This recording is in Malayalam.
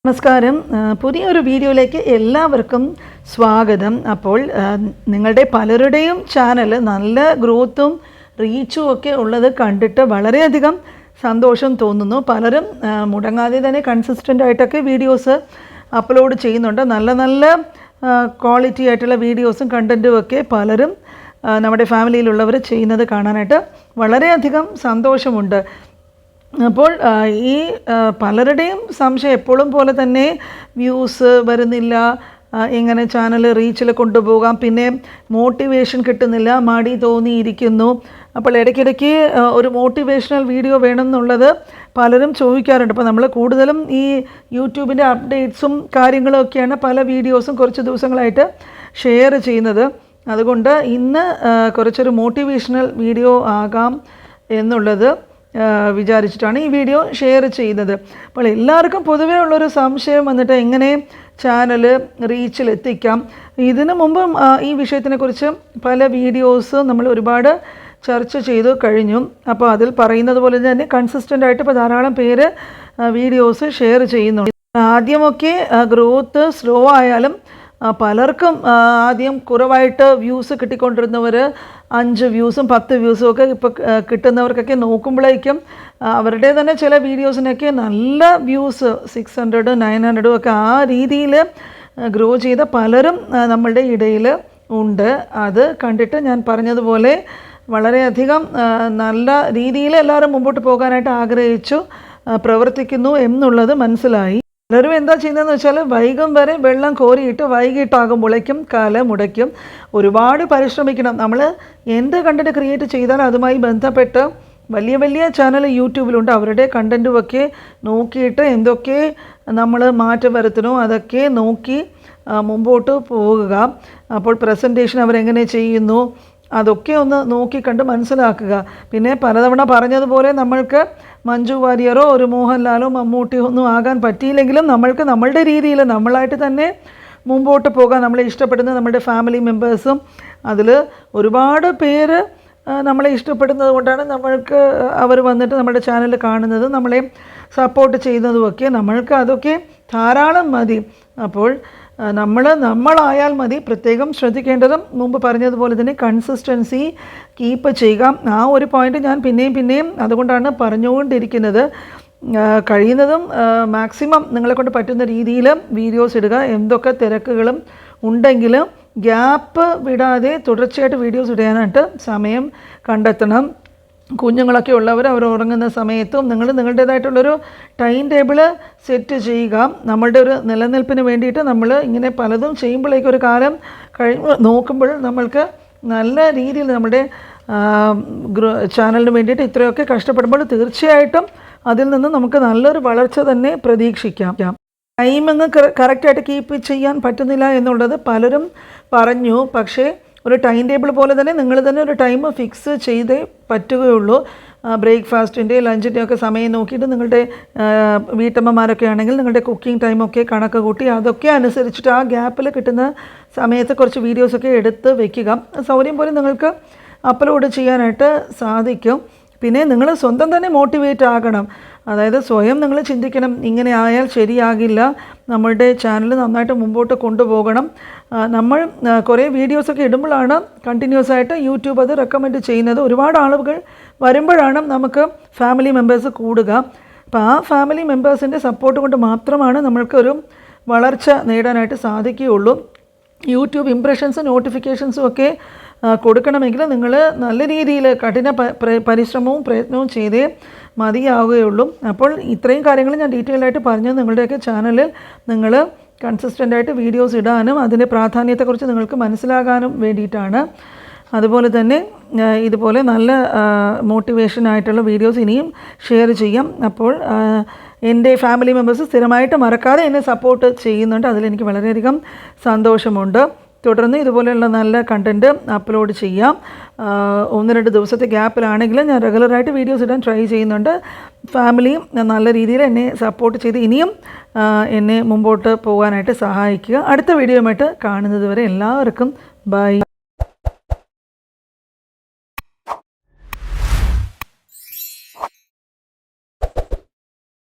നമസ്കാരം. പുതിയൊരു വീഡിയോയിലേക്ക് എല്ലാവർക്കും സ്വാഗതം. അപ്പോൾ നിങ്ങളുടെ പലരുടെയും ചാനൽ നല്ല ഗ്രോത്തും റീച്ചും ഒക്കെ ഉള്ളത് കണ്ടിട്ട് വളരെയധികം സന്തോഷം തോന്നുന്നു. പലരും മുടങ്ങാതെ തന്നെ കൺസിസ്റ്റൻ്റ് ആയിട്ടൊക്കെ വീഡിയോസ് അപ്ലോഡ് ചെയ്യുന്നുണ്ട്. നല്ല ക്വാളിറ്റി ആയിട്ടുള്ള വീഡിയോസും കണ്ടൻറ്റും ഒക്കെ പലരും നമ്മുടെ ഫാമിലിയിലുള്ളവർ ചെയ്യുന്നത് കാണാനായിട്ട് വളരെയധികം സന്തോഷമുണ്ട്. അപ്പോൾ ഈ പലരുടെയും സംശയം എപ്പോഴും പോലെ തന്നെ വ്യൂസ് വരുന്നില്ല, എങ്ങനെ ചാനൽ റീച്ചിൽ കൊണ്ടുപോകാം, പിന്നെ മോട്ടിവേഷൻ കിട്ടുന്നില്ല, മടി തോന്നിയിരിക്കുന്നു. അപ്പോൾ ഇടയ്ക്കിടയ്ക്ക് ഒരു മോട്ടിവേഷണൽ വീഡിയോ വേണം എന്നുള്ളത് പലരും ചോദിക്കാറുണ്ട്. അപ്പോൾ നമ്മൾ കൂടുതലും ഈ യൂട്യൂബിൻ്റെ അപ്ഡേറ്റ്സും കാര്യങ്ങളൊക്കെയാണ് പല വീഡിയോസും കുറച്ച് ദിവസങ്ങളായിട്ട് ഷെയർ ചെയ്യുന്നത്. അതുകൊണ്ട് ഇന്ന് കുറച്ചൊരു മോട്ടിവേഷണൽ വീഡിയോ ആകാം എന്നുള്ളത് വിചാരിച്ചിട്ടാണ് ഈ വീഡിയോ ഷെയർ ചെയ്യുന്നത്. അപ്പോൾ എല്ലാവർക്കും പൊതുവേ ഉള്ളൊരു സംശയം വന്നിട്ട് എങ്ങനെ ചാനൽ റീച്ചിലെത്തിക്കാം. ഇതിനു മുമ്പും ഈ വിഷയത്തിനെക്കുറിച്ച് പല വീഡിയോസ് നമ്മൾ ഒരുപാട് ചർച്ച ചെയ്തു കഴിഞ്ഞു. അപ്പോൾ അതിൽ പറയുന്നത് പോലെ തന്നെ കൺസിസ്റ്റൻ്റ് ആയിട്ട് ഇപ്പോൾ ധാരാളം പേര് വീഡിയോസ് ഷെയർ ചെയ്യുന്നുണ്ട്. ആദ്യമൊക്കെ ഗ്രോത്ത് സ്ലോ ആയാലും പലർക്കും ആദ്യം കുറവായിട്ട് വ്യൂസ് കിട്ടിക്കൊണ്ടിരുന്നവർ 5 വ്യൂസും 10 വ്യൂസും ഒക്കെ ഇപ്പോൾ കിട്ടുന്നവർക്കൊക്കെ നോക്കുമ്പോഴേക്കും അവരുടെ തന്നെ ചില വീഡിയോസിനൊക്കെ നല്ല വ്യൂസ് 600 900 ഒക്കെ ആ രീതിയിൽ ഗ്രോ ചെയ്ത പലരും നമ്മളുടെ ഇടയിൽ ഉണ്ട്. അത് കണ്ടിട്ട് ഞാൻ പറഞ്ഞതുപോലെ വളരെയധികം നല്ല രീതിയിൽ എല്ലാവരും മുമ്പോട്ട് പോകാനായിട്ട് ആഗ്രഹിച്ചു പ്രവർത്തിക്കുന്നു എന്നുള്ളത് മനസ്സിലായി. പലരും എന്താ ചെയ്യുന്നതെന്ന് വെച്ചാൽ വൈകും വരെ വെള്ളം കോരിയിട്ട് വൈകിട്ടാകുമ്പോഴേക്കും കാല മുടയ്ക്കും. ഒരുപാട് പരിശ്രമിക്കണം. നമ്മൾ എന്ത് കണ്ടൻറ്റ് ക്രിയേറ്റ് ചെയ്താലും അതുമായി ബന്ധപ്പെട്ട് വലിയ ചാനൽ യൂട്യൂബിലുണ്ട്. അവരുടെ കണ്ടൻറ്റുമൊക്കെ നോക്കിയിട്ട് എന്തൊക്കെ നമ്മൾ മാറ്റം വരുത്തണോ അതൊക്കെ നോക്കി മുമ്പോട്ട് പോകുക. അപ്പോൾ പ്രസൻറ്റേഷൻ അവരെങ്ങനെ ചെയ്യുന്നു അതൊക്കെ ഒന്ന് നോക്കിക്കണ്ട് മനസ്സിലാക്കുക. പിന്നെ പലതവണ പറഞ്ഞതുപോലെ നമ്മൾക്ക് മഞ്ജു വാര്യറോ ഒരു മോഹൻലാലോ മമ്മൂട്ടിയോ ഒന്നും ആകാൻ പറ്റിയില്ലെങ്കിലും നമ്മൾക്ക് നമ്മളുടെ രീതിയിൽ നമ്മളായിട്ട് തന്നെ മുമ്പോട്ട് പോകാൻ നമ്മളെ ഇഷ്ടപ്പെടുന്ന നമ്മുടെ ഫാമിലി മെമ്പേഴ്സും അതിൽ ഒരുപാട് പേര് നമ്മളെ ഇഷ്ടപ്പെടുന്നത് കൊണ്ടാണ് നമ്മൾക്ക് അവർ വന്നിട്ട് നമ്മുടെ ചാനൽ കാണുന്നത്, നമ്മളെ സപ്പോർട്ട് ചെയ്യുന്നതുമൊക്കെ. നമ്മൾക്ക് അതൊക്കെ ധാരാളം മതി. അപ്പോൾ നമ്മളായാൽ മതി. പ്രത്യേകം ശ്രദ്ധിക്കേണ്ടതും മുമ്പ് പറഞ്ഞതുപോലെ തന്നെ കൺസിസ്റ്റൻസി കീപ്പ് ചെയ്യുക. ആ ഒരു പോയിൻ്റ് ഞാൻ പിന്നെയും അതുകൊണ്ടാണ് പറഞ്ഞുകൊണ്ടിരിക്കുന്നത്. കഴിയുന്നതും മാക്സിമം നിങ്ങളെക്കൊണ്ട് പറ്റുന്ന രീതിയിൽ വീഡിയോസ് ഇടുക. എന്തൊക്കെ തിരക്കുകളും ഉണ്ടെങ്കിലും ഗ്യാപ്പ് വിടാതെ തുടർച്ചയായിട്ട് വീഡിയോസ് ഇടാനായിട്ട് സമയം കണ്ടെത്തണം. കുഞ്ഞുങ്ങളൊക്കെ ഉള്ളവർ അവർ ഉറങ്ങുന്ന സമയത്തും നിങ്ങൾ നിങ്ങളുടേതായിട്ടുള്ളൊരു ടൈം ടേബിൾ സെറ്റ് ചെയ്യുക. നമ്മളുടെ ഒരു നിലനിൽപ്പിന് വേണ്ടിയിട്ട് നമ്മൾ ഇങ്ങനെ പലതും ചെയ്യുമ്പോഴേക്കും ഒരു കാലം നോക്കുമ്പോൾ നമ്മൾക്ക് നല്ല രീതിയിൽ നമ്മുടെ ചാനലിന് വേണ്ടിയിട്ട് ഇത്രയൊക്കെ കഷ്ടപ്പെടുമ്പോൾ തീർച്ചയായിട്ടും അതിൽ നിന്ന് നമുക്ക് നല്ലൊരു വളർച്ച തന്നെ പ്രതീക്ഷിക്കാം. ടൈമൊന്നും കറക്റ്റായിട്ട് കീപ്പ് ചെയ്യാൻ പറ്റുന്നില്ല എന്നുള്ളത് പലരും പറഞ്ഞു. പക്ഷേ ഒരു ടൈം ടേബിൾ പോലെ തന്നെ നിങ്ങൾ തന്നെ ഒരു ടൈം ഫിക്സ് ചെയ്തേ പറ്റുകയുള്ളൂ. ബ്രേക്ക്ഫാസ്റ്റിൻ്റെ ലഞ്ചിൻ്റെ ഒക്കെ സമയം നോക്കിയിട്ട് നിങ്ങളുടെ വീട്ടമ്മമാരൊക്കെ ആണെങ്കിൽ നിങ്ങളുടെ കുക്കിംഗ് ടൈമൊക്കെ കണക്ക് കൂട്ടി അതൊക്കെ അനുസരിച്ചിട്ട് ആ ഗ്യാപ്പിൽ കിട്ടുന്ന സമയത്ത് കുറച്ച് വീഡിയോസൊക്കെ എടുത്ത് വയ്ക്കുക. സൗകര്യം പോലെ നിങ്ങൾക്ക് അപ്ലോഡ് ചെയ്യാനായിട്ട് സാധിക്കും. പിന്നെ നിങ്ങൾ സ്വന്തം തന്നെ മോട്ടിവേറ്റ് ആകണം. അതായത് സ്വയം നിങ്ങൾ ചിന്തിക്കണം, ഇങ്ങനെ ആയാൽ ശരിയാകില്ല, നമ്മളുടെ ചാനൽ നന്നായിട്ട് മുമ്പോട്ട് കൊണ്ടുപോകണം. നമ്മൾ കുറേ വീഡിയോസൊക്കെ ഇടുമ്പോഴാണ് കണ്ടിന്യൂസ് ആയിട്ട് യൂട്യൂബ് അത് റെക്കമെൻഡ് ചെയ്യുന്നത്. ഒരുപാട് ആളുകൾ വരുമ്പോഴാണ് നമുക്ക് ഫാമിലി മെമ്പേഴ്സ് കൂടുക. അപ്പോൾ ആ ഫാമിലി മെമ്പേഴ്സിൻ്റെ സപ്പോർട്ട് കൊണ്ട് മാത്രമാണ് നമ്മൾക്കൊരു വളർച്ച നേടാനായിട്ട് സാധിക്കുകയുള്ളൂ. യൂട്യൂബ് ഇംപ്രഷൻസും നോട്ടിഫിക്കേഷൻസും ഒക്കെ കൊടുക്കണമെങ്കിൽ നിങ്ങൾ നല്ല രീതിയിൽ കഠിന പരിശ്രമവും പ്രയത്നവും ചെയ്തേ മതിയാവുകയുള്ളൂ. അപ്പോൾ ഇത്രയും കാര്യങ്ങൾ ഞാൻ ഡീറ്റെയിൽ ആയിട്ട് പറഞ്ഞത് നിങ്ങളുടെയൊക്കെ ചാനലിൽ നിങ്ങൾ കൺസിസ്റ്റൻ്റായിട്ട് വീഡിയോസ് ഇടാനും അതിൻ്റെ പ്രാധാന്യത്തെക്കുറിച്ച് നിങ്ങൾക്ക് മനസ്സിലാകാനും വേണ്ടിയിട്ടാണ്. അതുപോലെ തന്നെ ഇതുപോലെ നല്ല മോട്ടിവേഷനായിട്ടുള്ള വീഡിയോസ് ഇനിയും ഷെയർ ചെയ്യാം. അപ്പോൾ എൻ്റെ ഫാമിലി മെമ്പേഴ്സ് സ്ഥിരമായിട്ട് മറക്കാതെ എന്നെ സപ്പോർട്ട് ചെയ്യുന്നുണ്ട്. അതിലെനിക്ക് വളരെയധികം സന്തോഷമുണ്ട്. തുടർന്ന് ഇതുപോലെയുള്ള നല്ല കണ്ടൻറ്റ് അപ്ലോഡ് ചെയ്യാം. 1-2 ദിവസത്തെ ഗ്യാപ്പിലാണെങ്കിലും ഞാൻ റെഗുലറായിട്ട് വീഡിയോസ് ഇടാൻ ട്രൈ ചെയ്യുന്നുണ്ട്. ഫാമിലിയും നല്ല രീതിയിൽ എന്നെ സപ്പോർട്ട് ചെയ്ത് ഇനിയും എന്നെ മുമ്പോട്ട് പോകാനായിട്ട് സഹായിക്കുക. അടുത്ത വീഡിയോയുമായിട്ട് കാണുന്നത് വരെ എല്ലാവർക്കും ബൈ.